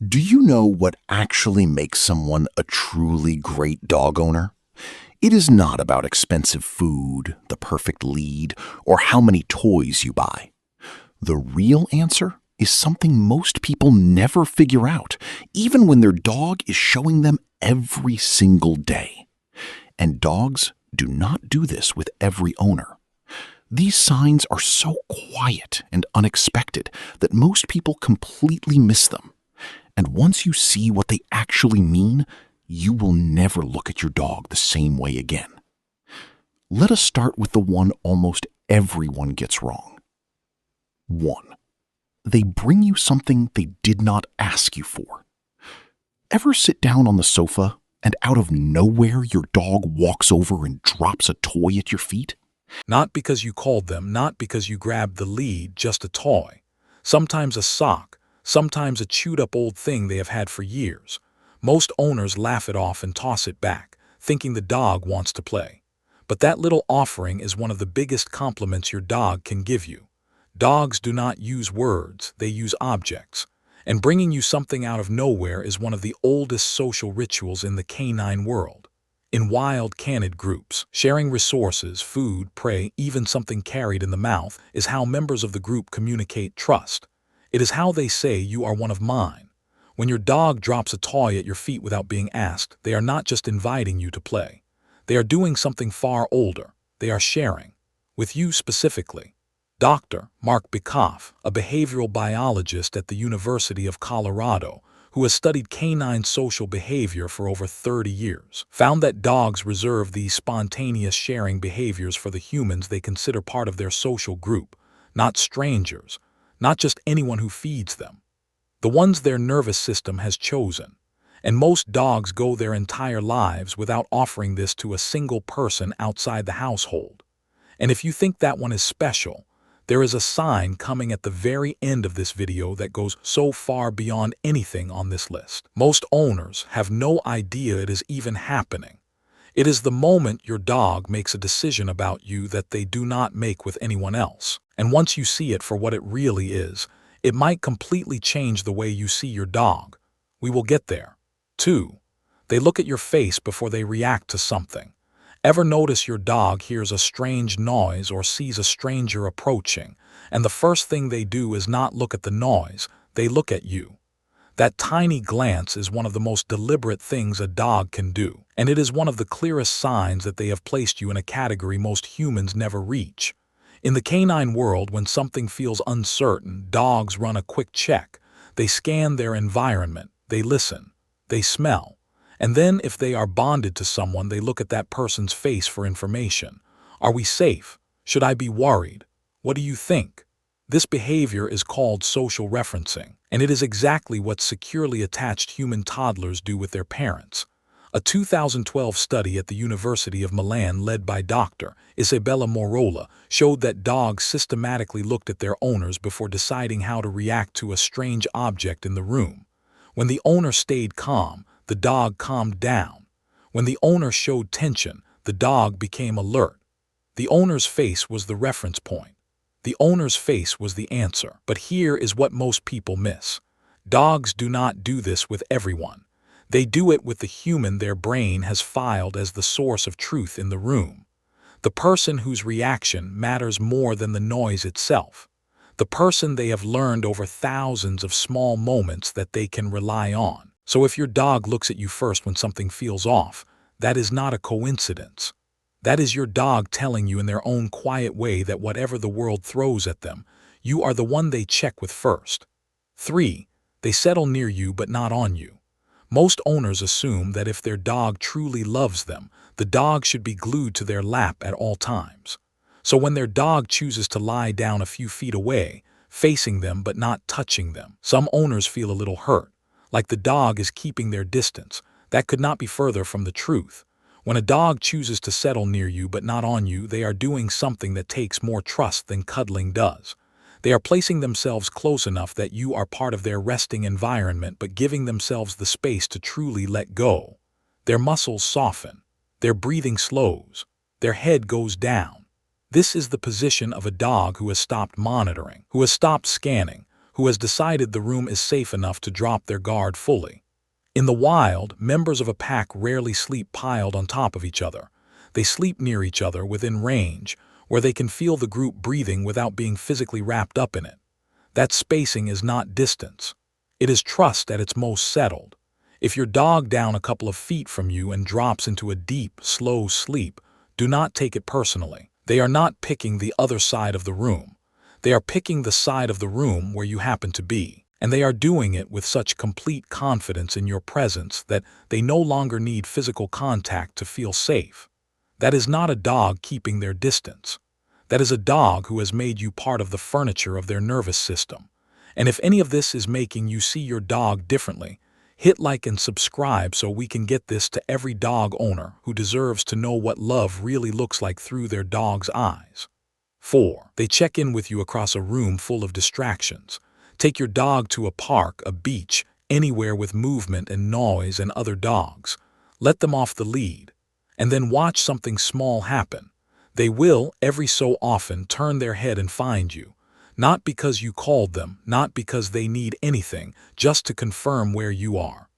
Do you know what actually makes someone a truly great dog owner? It is not about expensive food, the perfect lead, or how many toys you buy. The real answer is something most people never figure out, even when their dog is showing them every single day. And dogs do not do this with every owner. These signs are so quiet and unexpected that most people completely miss them. And once you see what they actually mean, you will never look at your dog the same way again. Let us start with the one almost everyone gets wrong. 1. They bring you something they did not ask you for. Ever sit down on the sofa and out of nowhere your dog walks over and drops a toy at your feet? Not because you called them, not because you grabbed the lead, just a toy. Sometimes a sock, sometimes a chewed-up old thing they have had for years. Most owners laugh it off and toss it back, thinking the dog wants to play. But that little offering is one of the biggest compliments your dog can give you. Dogs do not use words, they use objects. And bringing you something out of nowhere is one of the oldest social rituals in the canine world. In wild canid groups, sharing resources, food, prey, even something carried in the mouth is how members of the group communicate trust. It is how they say you are one of mine. When your dog drops a toy at your feet without being asked, they are not just inviting you to play. They are doing something far older. They are sharing. With you specifically. Dr. Marc Bekoff, a behavioral biologist at the University of Colorado, who has studied canine social behavior for over 30 years, found that dogs reserve these spontaneous sharing behaviors for the humans they consider part of their social group, not strangers, not just anyone who feeds them. The ones their nervous system has chosen. And most dogs go their entire lives without offering this to a single person outside the household. And if you think that one is special, there is a sign coming at the very end of this video that goes so far beyond anything on this list. Most owners have no idea it is even happening. It is the moment your dog makes a decision about you that they do not make with anyone else. And once you see it for what it really is, it might completely change the way you see your dog. We will get there. 2. They look at your face before they react to something. Ever notice your dog hears a strange noise or sees a stranger approaching, and the first thing they do is not look at the noise, they look at you? That tiny glance is one of the most deliberate things a dog can do, and it is one of the clearest signs that they have placed you in a category most humans never reach. In the canine world, when something feels uncertain, dogs run a quick check. They scan their environment, they listen, they smell. And then, if they are bonded to someone, they look at that person's face for information. Are we safe? Should I be worried? What do you think? This behavior is called social referencing, and it is exactly what securely attached human toddlers do with their parents. A 2012 study at the University of Milan led by Dr. Isabella Morola showed that dogs systematically looked at their owners before deciding how to react to a strange object in the room. When the owner stayed calm, the dog calmed down. When the owner showed tension, the dog became alert. The owner's face was the reference point. The owner's face was the answer. But here is what most people miss. Dogs do not do this with everyone. They do it with the human their brain has filed as the source of truth in the room. The person whose reaction matters more than the noise itself. The person they have learned over thousands of small moments that they can rely on. So if your dog looks at you first when something feels off, that is not a coincidence. That is your dog telling you in their own quiet way that whatever the world throws at them, you are the one they check with first. 3. They settle near you but not on you. Most owners assume that if their dog truly loves them, the dog should be glued to their lap at all times. So when their dog chooses to lie down a few feet away, facing them but not touching them, some owners feel a little hurt. Like the dog is keeping their distance. That could not be further from the truth. When a dog chooses to settle near you but not on you, they are doing something that takes more trust than cuddling does. They are placing themselves close enough that you are part of their resting environment but giving themselves the space to truly let go. Their muscles soften. Their breathing slows. Their head goes down. This is the position of a dog who has stopped monitoring, who has stopped scanning, who has decided the room is safe enough to drop their guard fully. In the wild, members of a pack rarely sleep piled on top of each other. They sleep near each other within range, where they can feel the group breathing without being physically wrapped up in it. That spacing is not distance. It is trust at its most settled. If your dog down a couple of feet from you and drops into a deep, slow sleep, do not take it personally. They are not picking the other side of the room. They are picking the side of the room where you happen to be, and they are doing it with such complete confidence in your presence that they no longer need physical contact to feel safe. That is not a dog keeping their distance. That is a dog who has made you part of the furniture of their nervous system. And if any of this is making you see your dog differently, hit like and subscribe so we can get this to every dog owner who deserves to know what love really looks like through their dog's eyes. 4. They check in with you across a room full of distractions. Take your dog to a park, a beach, anywhere with movement and noise and other dogs. Let them off the lead. And then watch something small happen. They will, every so often, turn their head and find you. Not because you called them, not because they need anything, just to confirm where you are.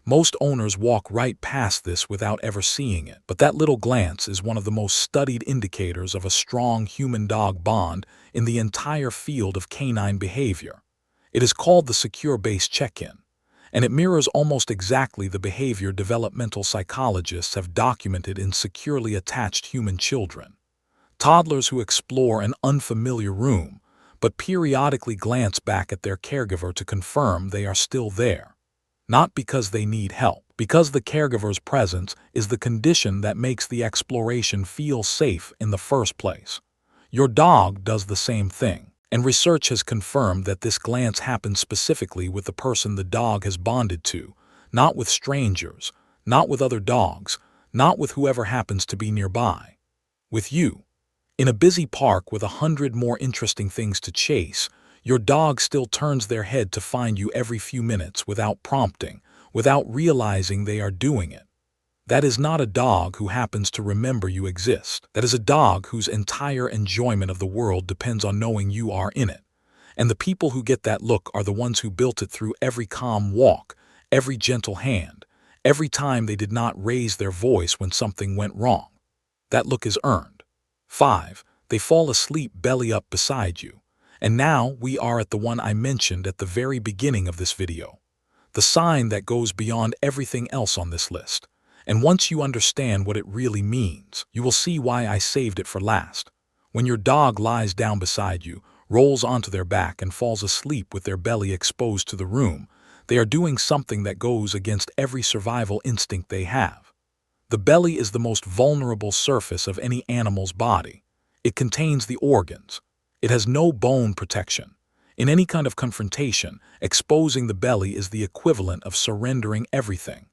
Most owners walk right past this without ever seeing it, but that little glance is one of the most studied indicators of a strong human-dog bond in the entire field of canine behavior. It is called the secure base check-in, and it mirrors almost exactly the behavior developmental psychologists have documented in securely attached human children. Toddlers who explore an unfamiliar room, but periodically glance back at their caregiver to confirm they are still there. Not because they need help, because the caregiver's presence is the condition that makes the exploration feel safe in the first place. Your dog does the same thing, and research has confirmed that this glance happens specifically with the person the dog has bonded to, not with strangers, not with other dogs, not with whoever happens to be nearby. With you. In a busy park with 100 more interesting things to chase, your dog still turns their head to find you every few minutes without prompting, without realizing they are doing it. That is not a dog who happens to remember you exist. That is a dog whose entire enjoyment of the world depends on knowing you are in it. And the people who get that look are the ones who built it through every calm walk, every gentle hand, every time they did not raise their voice when something went wrong. That look is earned. 5. They fall asleep belly up beside you. And now we are at the one I mentioned at the very beginning of this video. The sign that goes beyond everything else on this list. And once you understand what it really means, you will see why I saved it for last. When your dog lies down beside you, rolls onto their back and falls asleep with their belly exposed to the room, they are doing something that goes against every survival instinct they have. The belly is the most vulnerable surface of any animal's body. It contains the organs. It has no bone protection. In any kind of confrontation, exposing the belly is the equivalent of surrendering everything.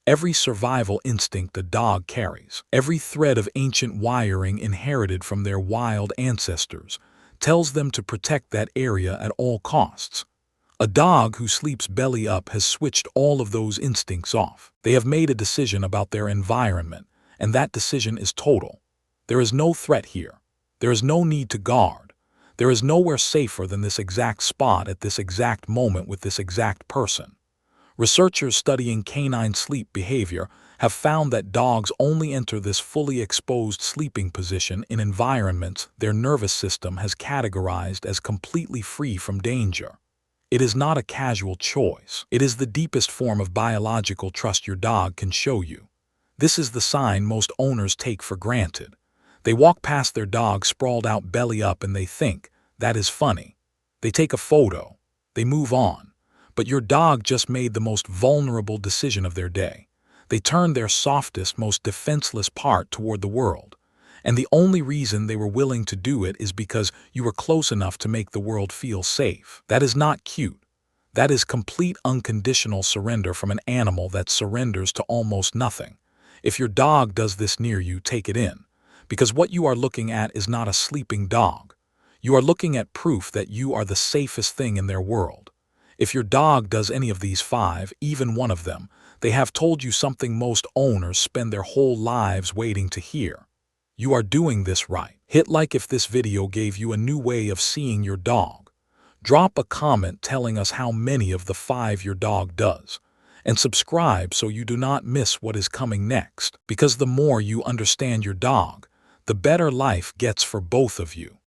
Every survival instinct a dog carries, every thread of ancient wiring inherited from their wild ancestors, tells them to protect that area at all costs. A dog who sleeps belly up has switched all of those instincts off. They have made a decision about their environment, and that decision is total. There is no threat here. There is no need to guard. There is nowhere safer than this exact spot at this exact moment with this exact person. Researchers studying canine sleep behavior have found that dogs only enter this fully exposed sleeping position in environments their nervous system has categorized as completely free from danger. It is not a casual choice. It is the deepest form of biological trust your dog can show you. This is the sign most owners take for granted. They walk past their dog sprawled out belly up and they think, that is funny. They take a photo. They move on. But your dog just made the most vulnerable decision of their day. They turned their softest, most defenseless part toward the world. And the only reason they were willing to do it is because you were close enough to make the world feel safe. That is not cute. That is complete unconditional surrender from an animal that surrenders to almost nothing. If your dog does this near you, take it in. Because what you are looking at is not a sleeping dog. You are looking at proof that you are the safest thing in their world. If your dog does any of these 5, even one of them, they have told you something most owners spend their whole lives waiting to hear. You are doing this right. Hit like if this video gave you a new way of seeing your dog. Drop a comment telling us how many of the 5 your dog does. And subscribe so you do not miss what is coming next, because the more you understand your dog, the better life gets for both of you.